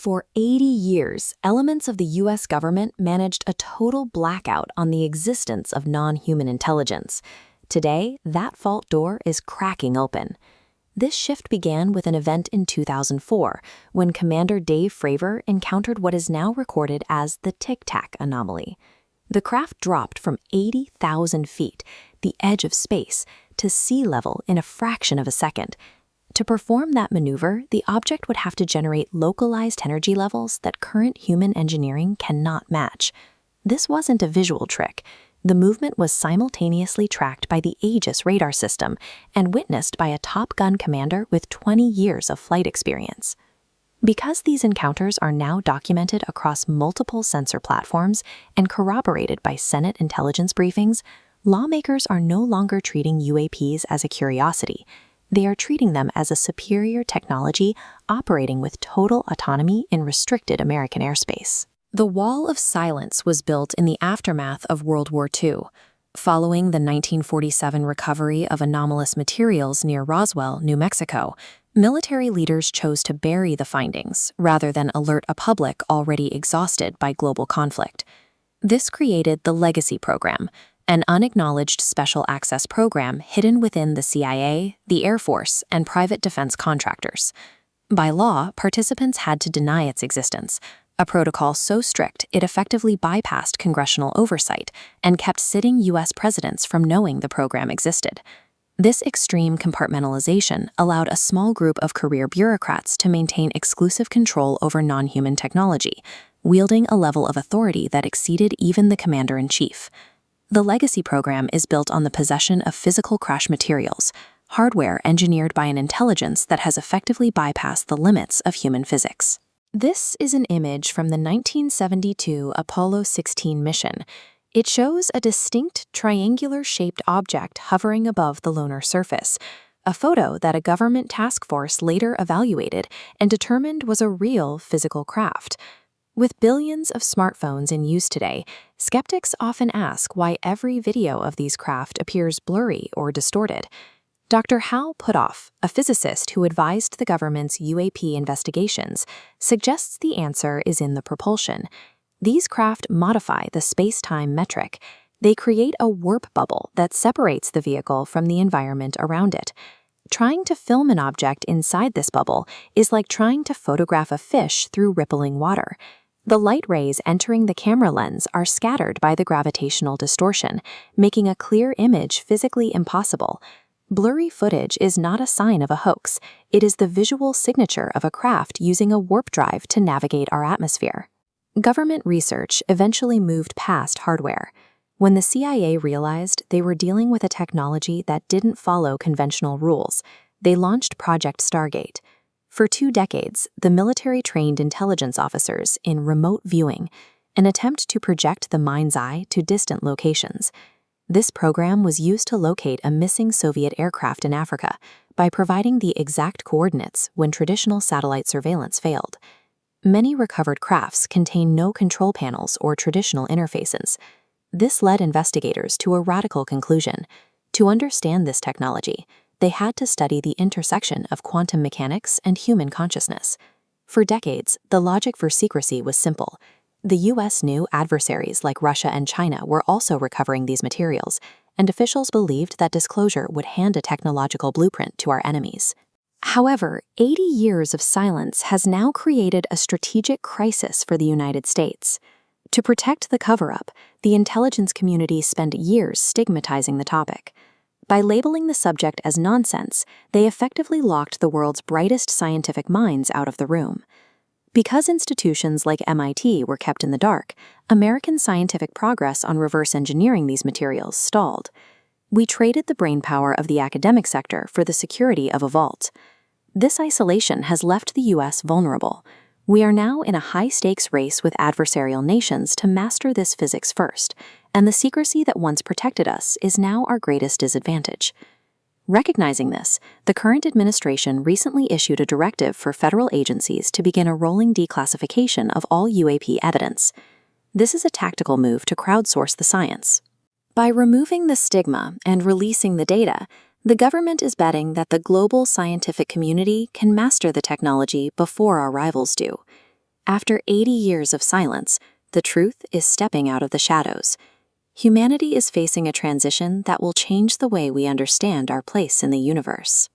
For 80 years, elements of the U.S. government managed a total blackout on the existence of non-human intelligence. Today, that vault door is cracking open. This shift began with an event in 2004, when Commander Dave Fravor encountered what is now recorded as the Tic-Tac anomaly. The craft dropped from 80,000 feet, the edge of space, to sea level in a fraction of a second. To perform that maneuver, the object would have to generate localized energy levels that current human engineering cannot match. This wasn't a visual trick. The movement was simultaneously tracked by the Aegis radar system and witnessed by a Top Gun commander with 20 years of flight experience. Because these encounters are now documented across multiple sensor platforms and corroborated by Senate intelligence briefings, lawmakers are no longer treating UAPs as a curiosity. They are treating them as a superior technology operating with total autonomy in restricted American airspace. The Wall of Silence was built in the aftermath of World War II. Following the 1947 recovery of anomalous materials near Roswell, New Mexico, military leaders chose to bury the findings rather than alert a public already exhausted by global conflict. This created the Legacy Program, an unacknowledged special access program hidden within the CIA, the Air Force, and private defense contractors. By law, participants had to deny its existence, a protocol so strict it effectively bypassed congressional oversight and kept sitting U.S. presidents from knowing the program existed. This extreme compartmentalization allowed a small group of career bureaucrats to maintain exclusive control over non-human technology, wielding a level of authority that exceeded even the commander-in-chief. The Legacy Program is built on the possession of physical crash materials, hardware engineered by an intelligence that has effectively bypassed the limits of human physics. This is an image from the 1972 Apollo 16 mission. It shows a distinct triangular-shaped object hovering above the lunar surface, a photo that a government task force later evaluated and determined was a real physical craft. With billions of smartphones in use today, skeptics often ask why every video of these craft appears blurry or distorted. Dr. Hal Puthoff, a physicist who advised the government's UAP investigations, suggests the answer is in the propulsion. These craft modify the space-time metric. They create a warp bubble that separates the vehicle from the environment around it. Trying to film an object inside this bubble is like trying to photograph a fish through rippling water. The light rays entering the camera lens are scattered by the gravitational distortion, making a clear image physically impossible. Blurry footage is not a sign of a hoax. It is the visual signature of a craft using a warp drive to navigate our atmosphere. Government research eventually moved past hardware. When the CIA realized they were dealing with a technology that didn't follow conventional rules, they launched Project Stargate. For 2 decades, the military trained intelligence officers in remote viewing, an attempt to project the mind's eye to distant locations. This program was used to locate a missing Soviet aircraft in Africa by providing the exact coordinates when traditional satellite surveillance failed. Many recovered crafts contain no control panels or traditional interfaces. This led investigators to a radical conclusion. To understand this technology, they had to study the intersection of quantum mechanics and human consciousness. For decades, the logic for secrecy was simple. The U.S. knew adversaries like Russia and China were also recovering these materials, and officials believed that disclosure would hand a technological blueprint to our enemies. However, 80 years of silence has now created a strategic crisis for the United States. To protect the cover-up, the intelligence community spent years stigmatizing the topic. By labeling the subject as nonsense, they effectively locked the world's brightest scientific minds out of the room. Because institutions like MIT were kept in the dark, American scientific progress on reverse engineering these materials stalled. We traded the brainpower of the academic sector for the security of a vault. This isolation has left the U.S. vulnerable. We are now in a high-stakes race with adversarial nations to master this physics first, and the secrecy that once protected us is now our greatest disadvantage. Recognizing this, the current administration recently issued a directive for federal agencies to begin a rolling declassification of all UAP evidence. This is a tactical move to crowdsource the science. By removing the stigma and releasing the data, the government is betting that the global scientific community can master the technology before our rivals do. After 80 years of silence, the truth is stepping out of the shadows. Humanity is facing a transition that will change the way we understand our place in the universe.